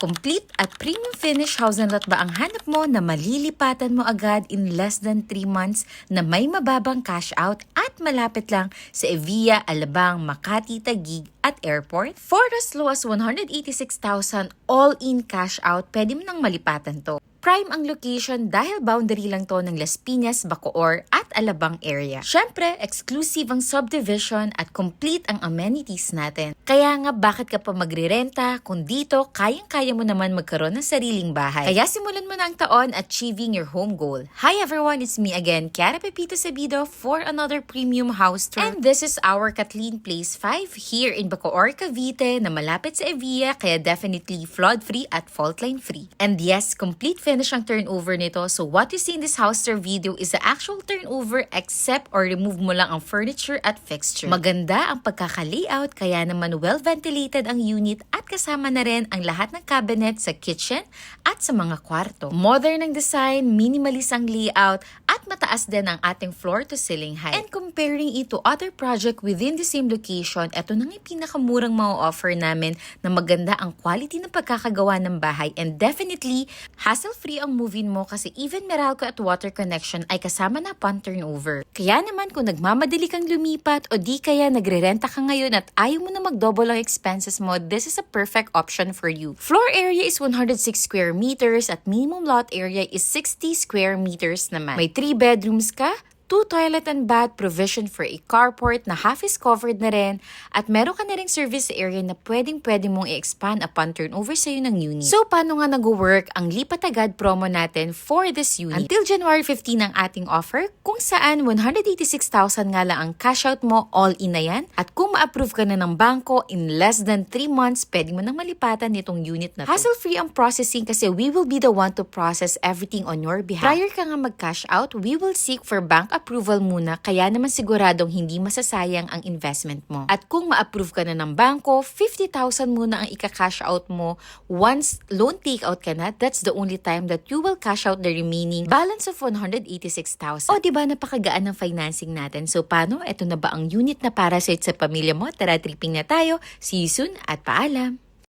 Complete at premium finish house and lot ba ang hanap mo na malilipatan mo agad in less than 3 months na may mababang cash out at malapit lang sa Evia, Alabang, Makati, Taguig at Airport? For as low as 186,000 all-in cash out, pwede mo nang malipatan to. Prime ang location dahil boundary lang to ng Las Piñas, Bacoor at Alabang area. Syempre, exclusive ang subdivision at complete ang amenities natin. Kaya nga bakit ka pa magrerenta kung dito kayang-kaya mo naman magkaroon ng sariling bahay. Kaya simulan mo na ang taon achieving your home goal. Hi everyone, it's me again, Kiara Pepito Sabido for another premium house tour. And this is our Kathleen Place 5 here in Bacoor, Cavite na malapit sa Evia kaya definitely flood-free at fault-line-free. And yes, complete finish ang turnover nito. So what you see in this house tour video is the actual turnover except or remove mo lang ang furniture at fixture. Maganda ang pagkaka-layout kaya naman well-ventilated ang unit at kasama na rin ang lahat ng cabinet sa kitchen at sa mga kwarto. Modern ang design, minimalist ang layout at mataas din ang ating floor to ceiling height. And comparing it to other project within the same location, ito na nga yung pinakamurang ma-offer namin na maganda ang quality ng pagkakagawa ng bahay and definitely hassle-free ang move-in mo kasi even Meralco at water connection ay kasama na upon turnover. Kaya naman kung nagmamadali kang lumipat o di kaya nagre-renta ka ngayon at ayaw mo na mag-double ang expenses mo, this is a perfect option for you. Floor area is 106 square meters at minimum lot area is 60 square meters naman. May 3 bedrooms ka, 2 toilet and bath, provision for a carport na half is covered na rin, at meron ka na rin service area na pwedeng-pwede mong i-expand upon turnover sa'yo ng unit. So, paano nga nag-work ang Lipat Agad promo natin for this unit? Until January 15 ang ating offer, kung saan 186,000 nga lang ang cash out mo, all-in na yan. At kung ma-approve ka na ng bangko, in less than 3 months, pwede mo nang malipatan nitong unit na to. Hassle-free ang processing kasi we will be the one to process everything on your behalf. Prior ka nga mag-cash out, we will seek for bank approval muna kaya naman siguradong hindi masasayang ang investment mo. At kung ma-approve ka na ng bangko, 50,000 muna ang ika-cash out mo. Once loan take-out ka na, that's the only time that you will cash out the remaining balance of 186,000. O diba napakagaan ng financing natin? So paano? Ito na ba ang unit na para sa pamilya mo? Tara, tripping na tayo. See you soon at paalam!